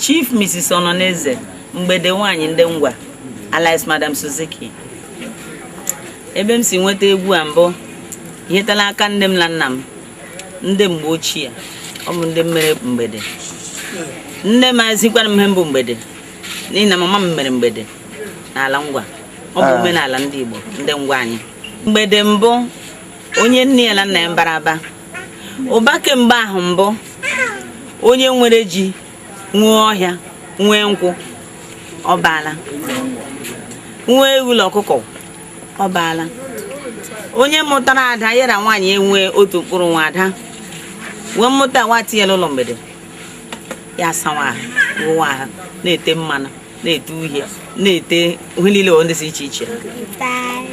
Chief Mrs. Ononeze Mgbede Nwanyi ndị Ngwa alias Madam Suzuki. Ebe m si nweta egwu a mbụ ihetala aka nne m na nna m ndị mgbe ochie ọ bụ ndị mere mgbede. Nne m azịkwara m ihe mbụ mgbede n'ihi na mama m mere mgbede n'ala Ngwa. Ọ bụ omenala ndị Igbo ndị Ngwa anyị. Mgbede mbụ onye nne ya na nna ya mbaraba. Ụba kemgbe ahụ mbụ onye nwere ji nwe ọhịa nwe nkwụ ọbala nwe ewu ọkụkọ ọbala onye mụtara ada yara nwaanyị enwe otu mkpụrụ nwa ada wee mụta nwati ya n'ụlọ mgbede ya sawa ụwa ha na-ete mmanụ na-ete uhie na-ete ihe niile ndị si iche iche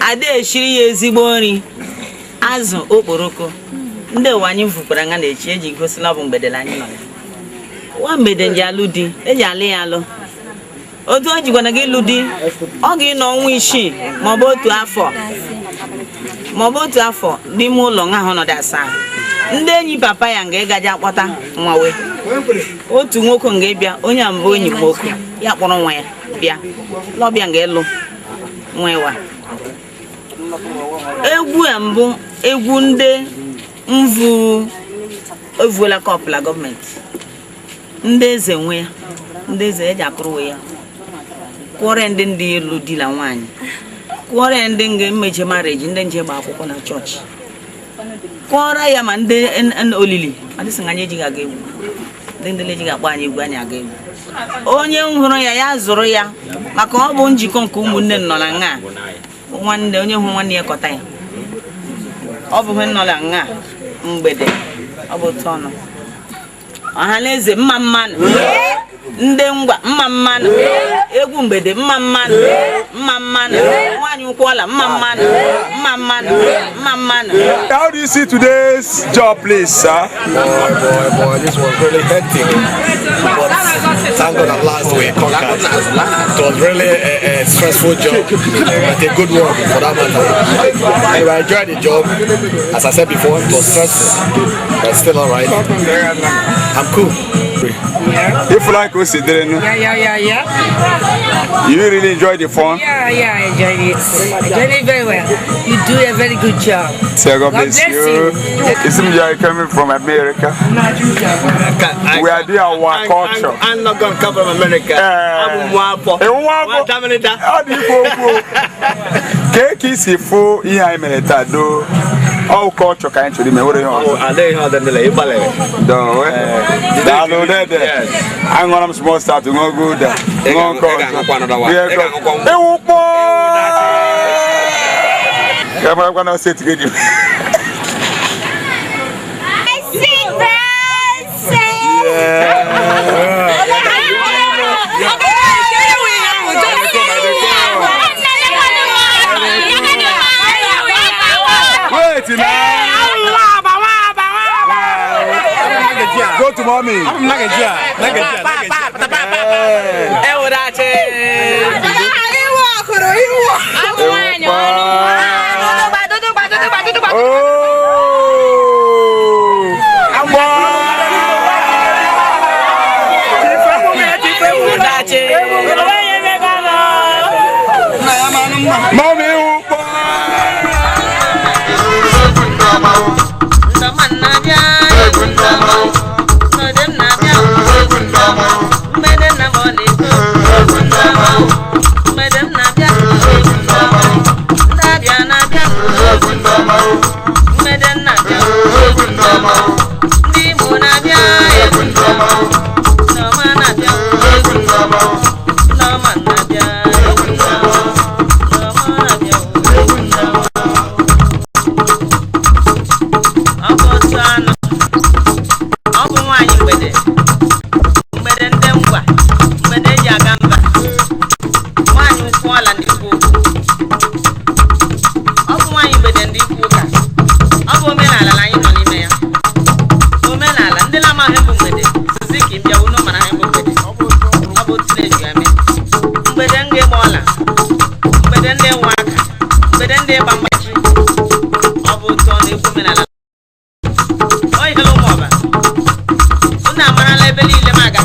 ada eshiri ya ezigbo nri azụ okporoko ndị ụwa anyị mfukwara nga na-echi eji gosi na ọ bụ mgbede anyị nọ wa mgbede nji alụ di eji alị ya alụ otu o jikwana gị lụ di ọ gị nọ ọnwa isii maọbụ otu afọ n'ime ụlọ nha ahụ nọdụ asaa ndị enyi papa ya nga ịgaji akpọta nwawe otu nwoke nga ịbịa onye mbụ enyi nwoke ya kpọrọ nwa ya bịa n'ọbịa nga ịlụ nwewa egwu a mbụ egwu ndị mvu evuola kọpụla gọọmenti ndị eze nwe ya ndị eze eji akụrụ ya kwụọrọ ndị elu di na nwaanyị kwụọrọ ndị nga mmeje marriage ndị nje gba akwụkwọ na chọọchị kwụọrọ ya ma ndị olili adịsị nga anyị ejighị aga egwu ndị ejighị akpọ anyị egwu anyị aga egwu onye hụrụ ya zụrụ ya maka ọ bụ njikọ nke ụmụnne nọ na nga nwanne onye hụ nwanne ya kọta ya ọ bụ ihe nọ na nga mgbede ọ bụ otu ọnụ ọhaneze mma mmanụ ndị ngwa mma mmanụ egwu mgbede mma mmanụ nwaanyị ụkwụọla mma mmanụ. How do you see today's job, please, sir? Boy, this was really hectic. But thank God at last we conquered. It was really a stressful job, but a good one for that matter. Anyway, I enjoyed the job. As I said before, it was stressful, but still alright. I'm cool. If you like considering, Yeah. you really enjoy the fun. Yeah, I enjoyed it. Enjoyed it very well. You do a very good job. So God bless you. It seems you are coming from America. We are doing our culture. I'm not going to come from America. I'm Wapo. Keki sifu iya imeleta do. All culture can actually me. What do you want? Oh, I don't know that the Ibale. Do I'm gonna small start to go good. Go go. I'm gonna sit together. Go to mommy. I'm not a Oy hello moba. Una mara lebeli le maga.